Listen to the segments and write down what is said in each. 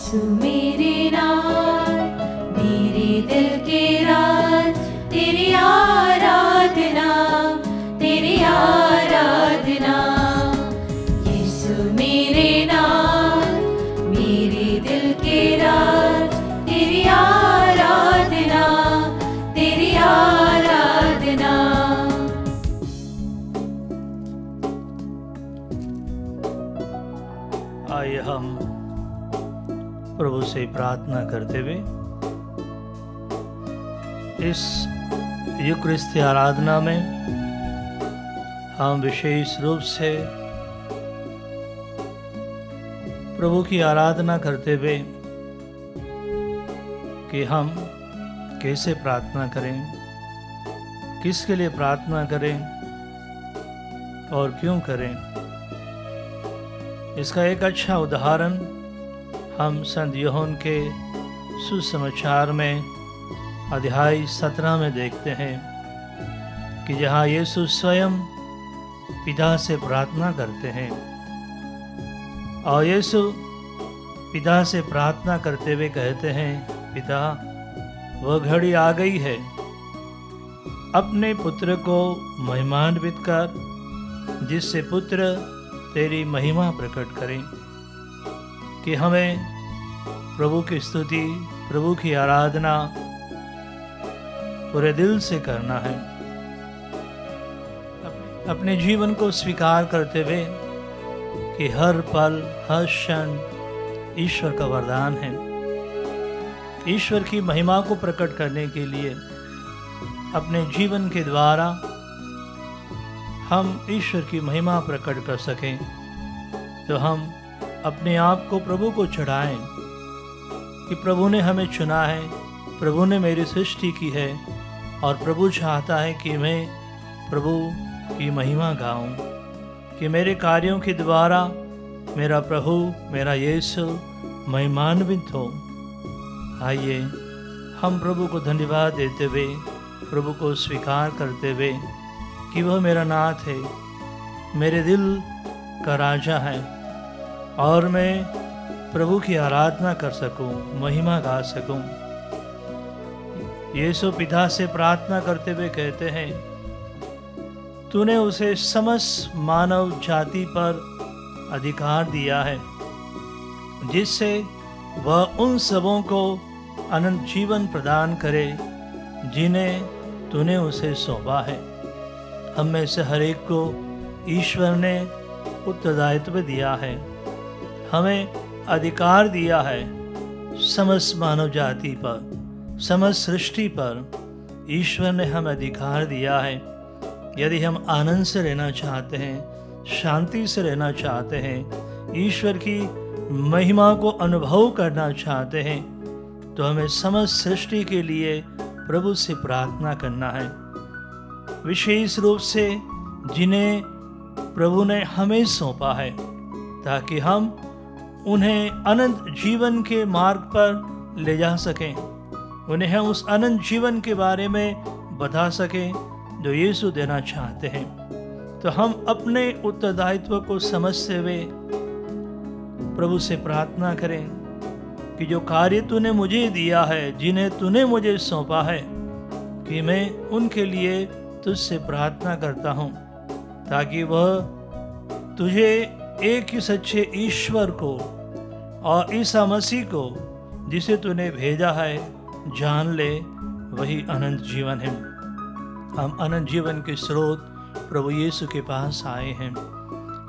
यीशु मेरे नाथ, मेरे दिल के राज, तेरी आराधना, तेरी आराधना। यीशु मेरे नाथ, मेरे दिल के राज, तेरी आराधना, तेरी आराधना। आइए हम प्रभु से प्रार्थना करते हुए इस यूकरिस्ती आराधना में हम विशेष रूप से प्रभु की आराधना करते हुए कि हम कैसे प्रार्थना करें, किसके लिए प्रार्थना करें और क्यों करें, इसका एक अच्छा उदाहरण हम संत यूहन्ना के सुसमाचार में अध्याय 17 में देखते हैं कि जहाँ यीशु स्वयं पिता से प्रार्थना करते हैं और यीशु पिता से प्रार्थना करते हुए कहते हैं, पिता वह घड़ी आ गई है, अपने पुत्र को महिमान्वित कर, जिससे पुत्र तेरी महिमा प्रकट करें। कि हमें प्रभु की स्तुति, प्रभु की आराधना पूरे दिल से करना है। अपने जीवन को स्वीकार करते हुए कि हर पल हर क्षण ईश्वर का वरदान है। ईश्वर की महिमा को प्रकट करने के लिए अपने जीवन के द्वारा हम ईश्वर की महिमा प्रकट कर सकें, तो हम अपने आप को प्रभु को चढ़ाएं कि प्रभु ने हमें चुना है, प्रभु ने मेरी सृष्टि की है और प्रभु चाहता है कि मैं प्रभु की महिमा गाऊं, कि मेरे कार्यों के द्वारा मेरा प्रभु, मेरा यीशु महिमान्वित हो। आइए हम प्रभु को धन्यवाद देते हुए, प्रभु को स्वीकार करते हुए कि वह मेरा नाथ है, मेरे दिल का राजा है और मैं प्रभु की आराधना कर सकूं, महिमा गा सकूं। यीशु पिता से प्रार्थना करते हुए कहते हैं, तूने उसे समस्त मानव जाति पर अधिकार दिया है, जिससे वह उन सबों को अनंत जीवन प्रदान करे जिन्हें तूने उसे सौंपा है। हम में से हर एक को ईश्वर ने उत्तरदायित्व दिया है, हमें अधिकार दिया है समस्त मानव जाति पर, समस्त सृष्टि पर ईश्वर ने हमें अधिकार दिया है। यदि हम आनंद से रहना चाहते हैं, शांति से रहना चाहते हैं, ईश्वर की महिमा को अनुभव करना चाहते हैं, तो हमें समस्त सृष्टि के लिए प्रभु से प्रार्थना करना है। विशेष रूप से जिन्हें प्रभु ने हमें सौंपा है, ताकि हम उन्हें अनंत जीवन के मार्ग पर ले जा सकें, उन्हें हम उस अनंत जीवन के बारे में बता सकें जो यीशु देना चाहते हैं। तो हम अपने उत्तरदायित्व को समझते हुए प्रभु से प्रार्थना करें कि जो कार्य तूने मुझे दिया है, जिन्हें तूने मुझे सौंपा है, कि मैं उनके लिए तुझसे प्रार्थना करता हूँ, ताकि वह तुझे एक ही सच्चे ईश्वर को और ईसा मसीह को, जिसे तूने भेजा है, जान ले, वही अनंत जीवन है। हम अनंत जीवन के स्रोत प्रभु यीशु के पास आए हैं।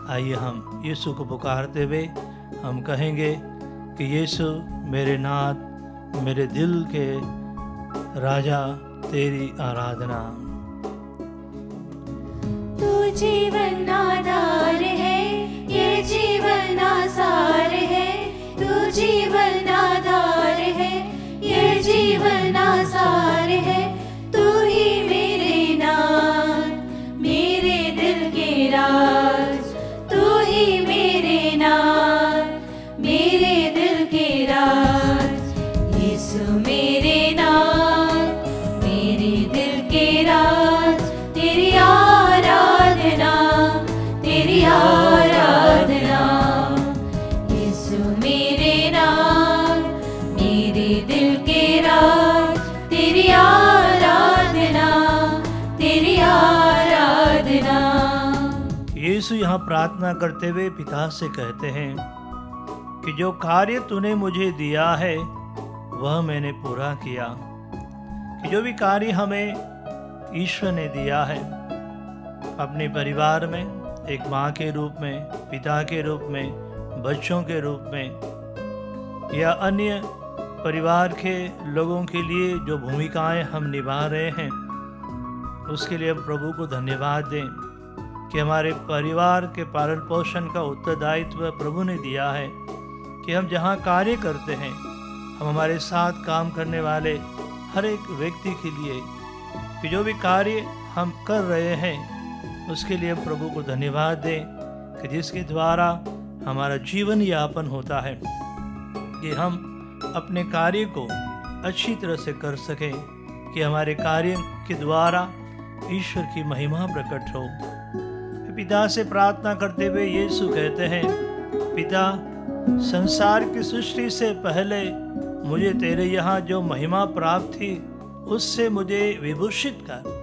आइए हम यीशु को पुकारते हुए हम कहेंगे कि यीशु मेरे नाथ, मेरे दिल के राजा, तेरी आराधना। तू जीवन आधार है, ये जीवन आसार है, तू जीवन आधार है, ये जीवन आसार है, तू ही मेरे नाथ, मेरे दिल के राज, तू ही मेरे नाथ, मेरे दिल के राज। यीशु मेरे नाथ, मेरे दिल के राज, तेरी आराधना, यहाँ प्रार्थना करते हुए पिता से कहते हैं कि जो कार्य तूने मुझे दिया है वह मैंने पूरा किया। कि जो भी कार्य हमें ईश्वर ने दिया है, अपने परिवार में एक माँ के रूप में, पिता के रूप में, बच्चों के रूप में, या अन्य परिवार के लोगों के लिए जो भूमिकाएं हम निभा रहे हैं, उसके लिए हम प्रभु को धन्यवाद दें कि हमारे परिवार के पालन पोषण का उत्तरदायित्व प्रभु ने दिया है। कि हम जहाँ कार्य करते हैं, हम हमारे साथ काम करने वाले हर एक व्यक्ति के लिए कि जो भी कार्य हम कर रहे हैं उसके लिए हम प्रभु को धन्यवाद दें कि जिसके द्वारा हमारा जीवन यापन होता है, कि हम अपने कार्य को अच्छी तरह से कर सकें, कि हमारे कार्य के द्वारा ईश्वर की महिमा प्रकट हो। पिता से प्रार्थना करते हुए यीशु कहते हैं, पिता, संसार की सृष्टि से पहले मुझे तेरे यहाँ जो महिमा प्राप्त थी उससे मुझे विभूषित कर।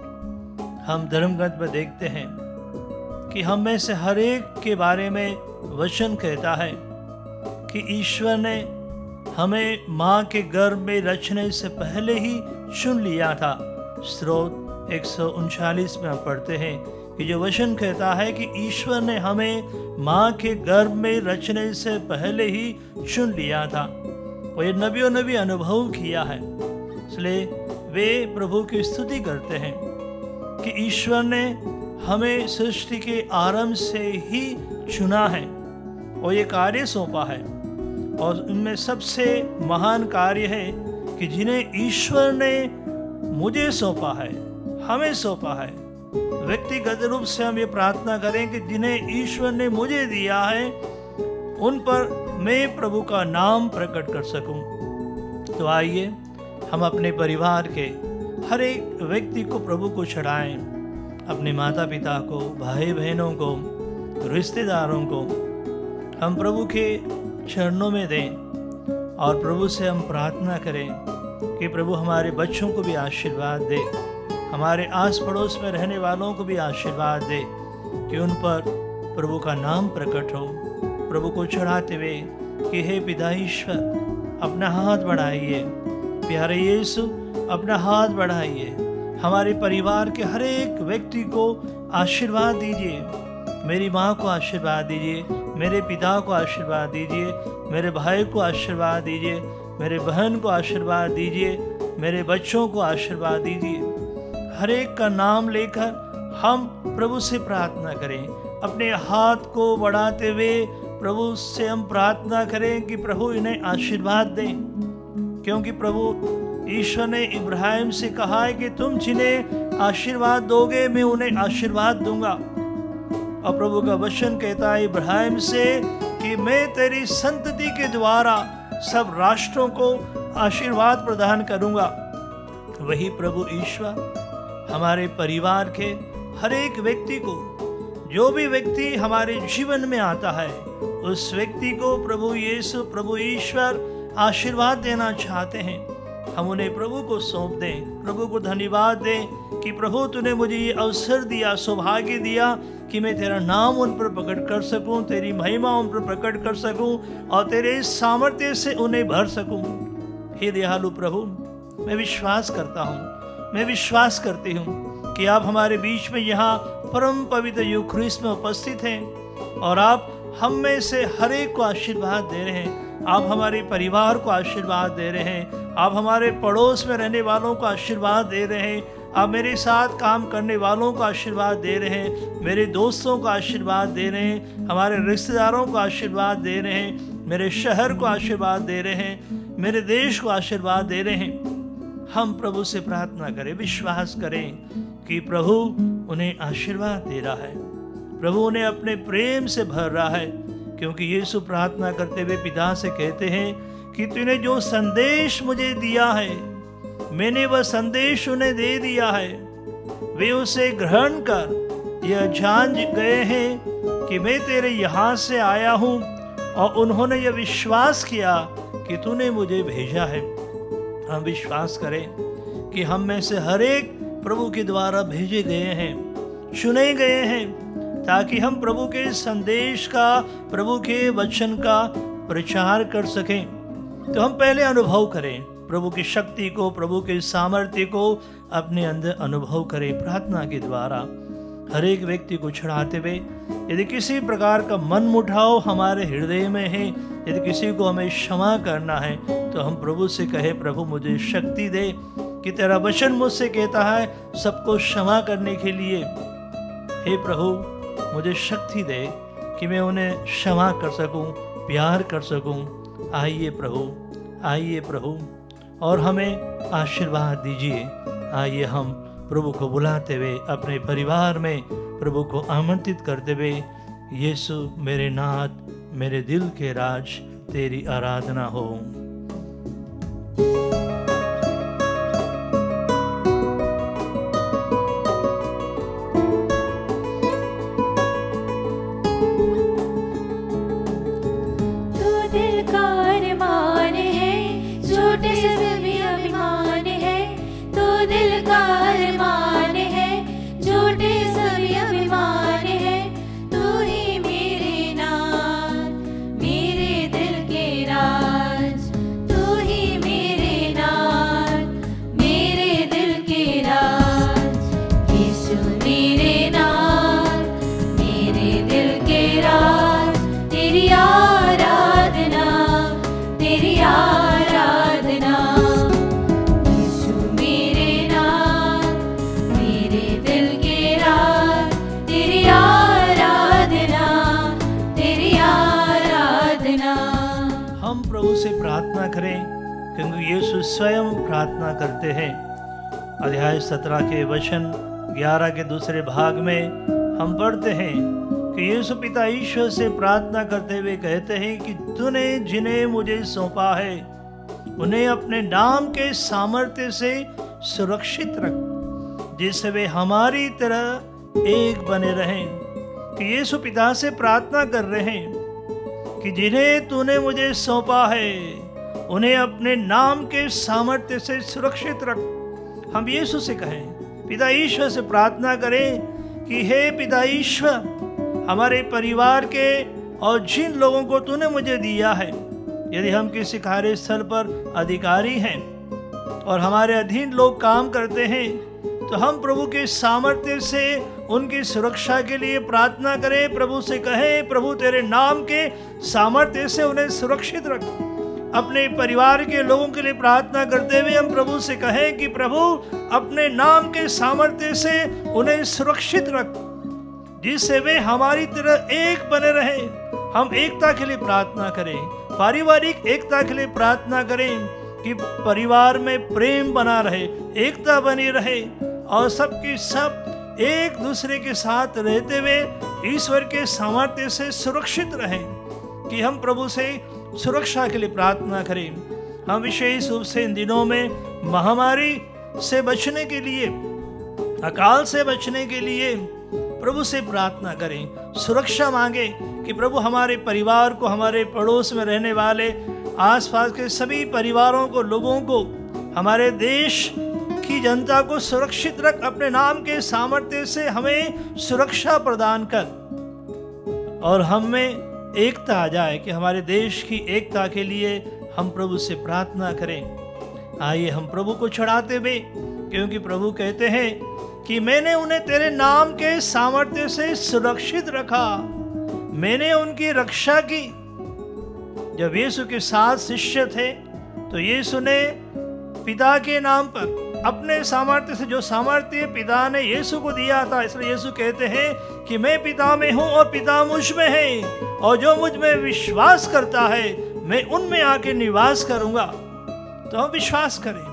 हम धर्म ग्रंथ में देखते हैं कि हम में से हर एक के बारे में वचन कहता है कि ईश्वर ने हमें माँ के गर्भ में रचने से पहले ही चुन लिया था। स्रोत 139 में हम पढ़ते हैं कि जो वचन कहता है कि ईश्वर ने हमें माँ के गर्भ में रचने से पहले ही चुन लिया था। वो ये नबियों ने भी अनुभव किया है, इसलिए वे प्रभु की स्तुति करते हैं कि ईश्वर ने हमें सृष्टि के आरंभ से ही चुना है और ये कार्य सौंपा है। और उनमें सबसे महान कार्य है कि जिन्हें ईश्वर ने मुझे सौंपा है, हमें सौंपा है। व्यक्तिगत रूप से हम ये प्रार्थना करें कि जिन्हें ईश्वर ने मुझे दिया है उन पर मैं प्रभु का नाम प्रकट कर सकूं। तो आइए हम अपने परिवार के हर एक व्यक्ति को प्रभु को चढ़ाएं, अपने माता पिता को, भाई बहनों को, रिश्तेदारों को हम प्रभु के चरणों में दें और प्रभु से हम प्रार्थना करें कि प्रभु हमारे बच्चों को भी आशीर्वाद दे, हमारे आस पड़ोस में रहने वालों को भी आशीर्वाद दे, कि उन पर प्रभु का नाम प्रकट हो। प्रभु को चढ़ाते हुए कि हे पिता ईश्वर, अपना हाथ बढ़ाइए, प्यारे यीशु अपना हाथ बढ़ाइए, हमारे परिवार के हर एक व्यक्ति को आशीर्वाद दीजिए। मेरी माँ को आशीर्वाद दीजिए, मेरे पिता को आशीर्वाद दीजिए, मेरे भाई को आशीर्वाद दीजिए, मेरे बहन को आशीर्वाद दीजिए, मेरे बच्चों को आशीर्वाद दीजिए। हर एक का नाम लेकर हम प्रभु से प्रार्थना करें, अपने हाथ को बढ़ाते हुए प्रभु से हम प्रार्थना करें कि प्रभु इन्हें आशीर्वाद दें, क्योंकि प्रभु ईश्वर ने इब्राहिम से कहा है कि तुम जिन्हें आशीर्वाद दोगे मैं उन्हें आशीर्वाद दूंगा। और प्रभु का वचन कहता है इब्राहिम से कि मैं तेरी संतति के द्वारा सब राष्ट्रों को आशीर्वाद प्रदान करूंगा। वही प्रभु ईश्वर हमारे परिवार के हर एक व्यक्ति को, जो भी व्यक्ति हमारे जीवन में आता है, उस व्यक्ति को प्रभु यीशु, प्रभु ईश्वर आशीर्वाद देना चाहते हैं। हम उन्हें प्रभु को सौंप दें, प्रभु को धन्यवाद दें कि प्रभु तूने मुझे ये अवसर दिया, सौभाग्य दिया कि मैं तेरा नाम उन पर प्रकट कर सकूं, तेरी महिमा उन पर प्रकट कर सकूं और तेरे सामर्थ्य से उन्हें भर सकूं। हे दयालु प्रभु, मैं विश्वास करता हूँ, मैं विश्वास करती हूँ कि आप हमारे बीच में यहाँ परम पवित्र यूखरिस्ट में उपस्थित हैं और आप हम में से हर एक को आशीर्वाद दे रहे हैं। आप हमारे परिवार को आशीर्वाद दे रहे हैं, आप हमारे पड़ोस में रहने वालों को आशीर्वाद दे रहे हैं, आप मेरे साथ काम करने वालों को आशीर्वाद दे रहे हैं, मेरे दोस्तों को आशीर्वाद दे रहे हैं, हमारे रिश्तेदारों को आशीर्वाद दे रहे हैं, मेरे शहर को आशीर्वाद दे रहे हैं, मेरे देश को आशीर्वाद दे रहे हैं। हम प्रभु से प्रार्थना करें, विश्वास करें कि प्रभु उन्हें आशीर्वाद दे रहा है, प्रभु उन्हें अपने प्रेम से भर रहा है, क्योंकि यीशु प्रार्थना करते हुए पिता से कहते हैं कि तूने जो संदेश मुझे दिया है मैंने वह संदेश उन्हें दे दिया है। वे उसे ग्रहण कर यह जान गए हैं कि मैं तेरे यहाँ से आया हूँ और उन्होंने यह विश्वास किया कि तूने मुझे भेजा है। हम विश्वास करें कि हम में से हर एक प्रभु के द्वारा भेजे गए हैं, चुने गए हैं, ताकि हम प्रभु के संदेश का, प्रभु के वचन का प्रचार कर सकें। तो हम पहले अनुभव करें प्रभु की शक्ति को, प्रभु के सामर्थ्य को अपने अंदर अनुभव करें प्रार्थना के द्वारा। हर एक व्यक्ति को चढ़ाते हुए, यदि किसी प्रकार का मन मुटाव हमारे हृदय में है, यदि किसी को हमें क्षमा करना है, तो हम प्रभु से कहे, प्रभु मुझे शक्ति दे कि तेरा वचन मुझसे कहता है सबको क्षमा करने के लिए। हे प्रभु मुझे शक्ति दे कि मैं उन्हें क्षमा कर सकूं, प्यार कर सकूं। आइए प्रभु और हमें आशीर्वाद दीजिए। आइए हम प्रभु को बुलाते हुए अपने परिवार में प्रभु को आमंत्रित करते हुए, यीशु मेरे नाथ, मेरे दिल के राज, तेरी आराधना हो। प्रार्थना करें क्योंकि यीशु स्वयं प्रार्थना करते हैं। अध्याय 17 के वचन 11 के दूसरे भाग में हम पढ़ते हैं कि यीशु पिता ईश्वर से प्रार्थना करते हुए कहते हैं कि तूने जिन्हें मुझे सौंपा है उन्हें अपने नाम के सामर्थ्य से सुरक्षित रख, जिससे वे हमारी तरह एक बने रहें। कि यीशु पिता से प्रार्थना कर रहे हैं कि जिन्हें तूने मुझे सौंपा है उन्हें अपने नाम के सामर्थ्य से सुरक्षित रख। हम यीशु से कहें, पिता ईश्वर से प्रार्थना करें कि हे पिता ईश्वर, हमारे परिवार के और जिन लोगों को तूने मुझे दिया है, यदि हम किसी कार्यस्थल पर अधिकारी हैं और हमारे अधीन लोग काम करते हैं, तो हम प्रभु के सामर्थ्य से उनकी सुरक्षा के लिए प्रार्थना करें। प्रभु से कहें, प्रभु तेरे नाम के सामर्थ्य से उन्हें सुरक्षित रख। अपने परिवार के लोगों के लिए प्रार्थना करते हुए हम प्रभु से कहें कि प्रभु अपने नाम के सामर्थ्य से उन्हें सुरक्षित रख, जिससे वे हमारी तरह एक बने रहे। हम एकता के लिए प्रार्थना करें, पारिवारिक एकता के लिए प्रार्थना करें कि परिवार में प्रेम बना रहे, एकता बनी रहे और सबके सब एक दूसरे के साथ रहते हुए ईश्वर के सामर्थ्य से सुरक्षित रहें। कि हम प्रभु से सुरक्षा के लिए प्रार्थना करें। हम विशेष रूप से इन दिनों में महामारी से बचने के लिए, अकाल से बचने के लिए प्रभु से प्रार्थना करें, सुरक्षा मांगे कि प्रभु हमारे परिवार को, हमारे पड़ोस में रहने वाले आसपास के सभी परिवारों को, लोगों को, हमारे देश की जनता को सुरक्षित रख। अपने नाम के सामर्थ्य से हमें सुरक्षा प्रदान कर और हम में एकता आ जाए कि हमारे देश की एकता के लिए हम प्रभु से प्रार्थना करें। आइए हम प्रभु को चढ़ाते हुए, क्योंकि प्रभु कहते हैं कि मैंने उन्हें तेरे नाम के सामर्थ्य से सुरक्षित रखा, मैंने उनकी रक्षा की। जब यीशु के साथ शिष्य थे तो यीशु ने पिता के नाम पर अपने सामर्थ्य से, जो सामर्थ्य पिता ने यीशु को दिया था, इसलिए यीशु कहते हैं कि मैं पिता में हूँ और पिता मुझ में है, और जो मुझ में विश्वास करता है मैं उनमें आके निवास करूंगा। तो हम विश्वास करें,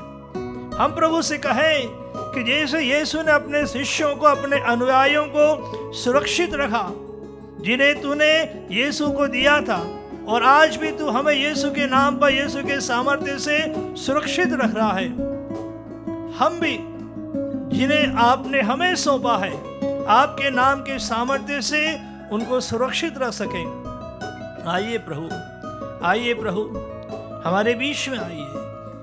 हम प्रभु से कहें कि जैसे यीशु ने अपने शिष्यों को, अपने अनुयायियों को सुरक्षित रखा, जिन्हें तूने यीशु को दिया था, और आज भी तू हमें यीशु के नाम पर, यीशु के सामर्थ्य से सुरक्षित रख रहा है। हम भी जिन्हें आपने हमें सौंपा है, आपके नाम के सामर्थ्य से उनको सुरक्षित रख सके। आइए प्रभु हमारे बीच में आइए,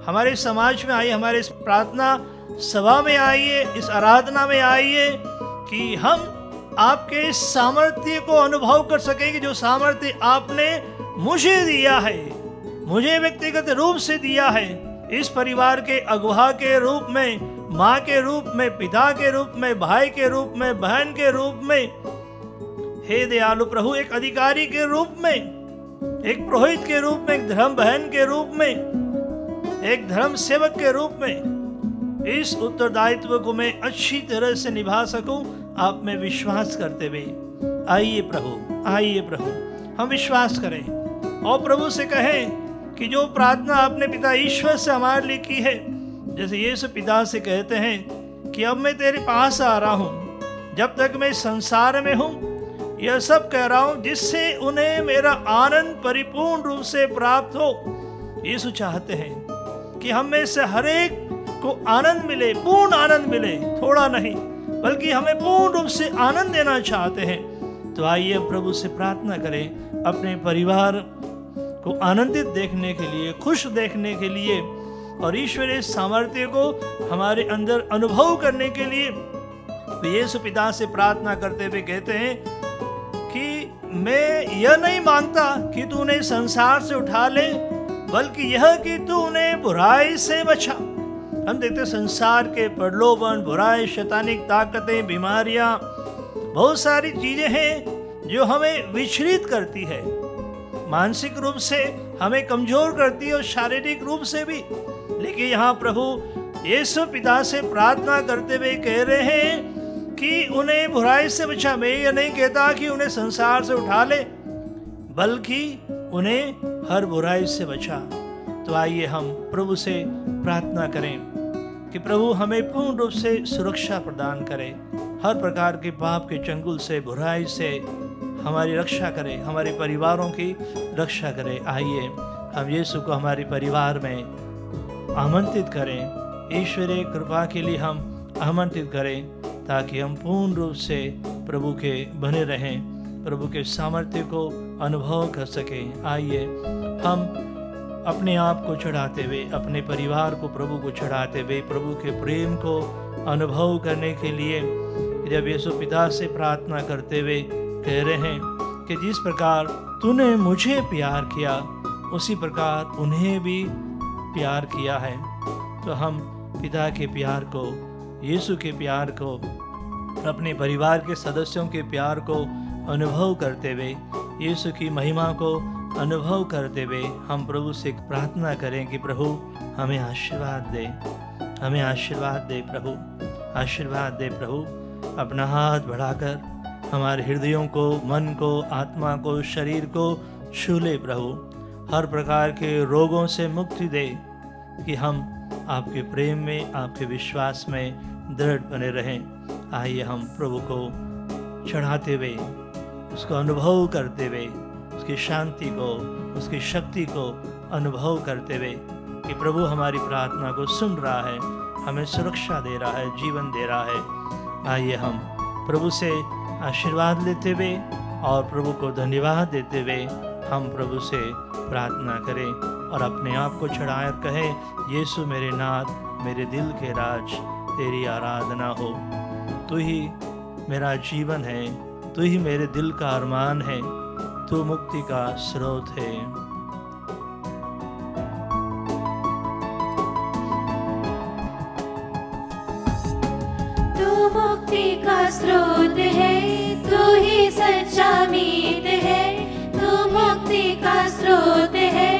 हमारे समाज में आइए, हमारे इस प्रार्थना सभा में आइए, इस आराधना में आइए कि हम आपके सामर्थ्य को अनुभव कर सकें, जो सामर्थ्य आपने मुझे दिया है, मुझे व्यक्तिगत रूप से दिया है, इस परिवार के अगुवा के रूप में, माँ के रूप में, पिता के रूप में, भाई के रूप में, बहन के रूप में, हे दयालु प्रभु, एक अधिकारी के रूप में, एक पुरोहित के रूप में, एक धर्म बहन के रूप में, एक धर्म सेवक के रूप में, इस उत्तरदायित्व को मैं अच्छी तरह से निभा सकूं, आप में विश्वास करते हुए आइए प्रभु, आइए प्रभु, हम विश्वास करें और प्रभु से कहें कि जो प्रार्थना आपने पिता ईश्वर से हमारे लिए की है, जैसे यीशु पिता से कहते हैं कि अब मैं तेरे पास आ रहा हूँ, जब तक मैं संसार में हूँ यह सब कह रहा हूँ जिससे उन्हें मेरा आनंद परिपूर्ण रूप से प्राप्त हो। यीशु चाहते हैं कि हम में से हर एक को आनंद मिले, पूर्ण आनंद मिले, थोड़ा नहीं बल्कि हमें पूर्ण रूप से आनंद देना चाहते हैं। तो आइए प्रभु से प्रार्थना करें अपने परिवार को आनंदित देखने के लिए, खुश देखने के लिए और ईश्वरीय सामर्थ्य को हमारे अंदर अनुभव करने के लिए। तो यीशु पिता से प्रार्थना करते हुए कहते हैं कि मैं यह नहीं मांगता कि तू उन्हें संसार से उठा ले, बल्कि यह कि तू उन्हें बुराई से बचा। हम देखते संसार के प्रलोभन, बुराई, शैतानिक ताकतें, बीमारियां, बहुत सारी चीजें हैं जो हमें विचलित करती है, मानसिक रूप से हमें कमजोर करती है और शारीरिक रूप से भी। लेकिन यहाँ प्रभु यीशु पिता से प्रार्थना करते हुए कह रहे हैं कि उन्हें बुराई से बचा। मैं ये नहीं कहता कि उन्हें संसार से उठा ले, बल्कि उन्हें हर बुराई से बचा। तो आइए हम प्रभु से प्रार्थना करें कि प्रभु हमें पूर्ण रूप से सुरक्षा प्रदान करें, हर प्रकार के पाप के चंगुल से, बुराई से हमारी रक्षा करें, हमारे परिवारों की रक्षा करें। आइए हम यीशु को हमारे परिवार में आमंत्रित करें, ईश्वरीय कृपा के लिए हम आमंत्रित करें, ताकि हम पूर्ण रूप से प्रभु के बने रहें, प्रभु के सामर्थ्य को अनुभव कर सकें। आइए हम अपने आप को चढ़ाते हुए, अपने परिवार को प्रभु को चढ़ाते हुए, प्रभु के प्रेम को अनुभव करने के लिए जब यीशु पिता से प्रार्थना करते हुए कह रहे हैं कि जिस प्रकार तूने मुझे प्यार किया उसी प्रकार उन्हें भी प्यार किया है। तो हम पिता के प्यार को, यीशु के प्यार को, अपने परिवार के सदस्यों के प्यार को अनुभव करते हुए, यीशु की महिमा को अनुभव करते हुए हम प्रभु से प्रार्थना करें कि प्रभु हमें आशीर्वाद दे, हमें आशीर्वाद दे प्रभु, आशीर्वाद दे प्रभु। अपना हाथ बढ़ाकर हमारे हृदयों को, मन को, आत्मा को, शरीर को छू ले प्रभु। हर प्रकार के रोगों से मुक्ति दे कि हम आपके प्रेम में, आपके विश्वास में दृढ़ बने रहें। आइए हम प्रभु को चढ़ाते हुए, उसको अनुभव करते हुए, उसकी शांति को, उसकी शक्ति को अनुभव करते हुए कि प्रभु हमारी प्रार्थना को सुन रहा है, हमें सुरक्षा दे रहा है, जीवन दे रहा है। आइए हम प्रभु से आशीर्वाद लेते हुए और प्रभु को धन्यवाद देते हुए हम प्रभु से प्रार्थना करें और अपने आप को चढ़ाए और कहें, यीशु मेरे नाथ, मेरे दिल के राज, तेरी आराधना हो। तू ही मेरा जीवन है, तू ही मेरे दिल का अरमान है, तू मुक्ति का स्रोत है। तू मुक्ति का स्रोत है, तू ही सच्चा मीत है। तू मुक्ति का स्रोत है,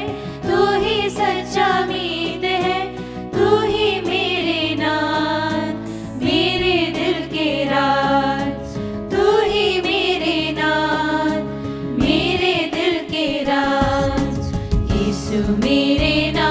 तू ही सच्चा मीत है। तू ही मेरे नाथ, मेरे दिल के राज। तू ही मेरे नाथ, मेरे दिल के राज। यीशु मेरे नाथ।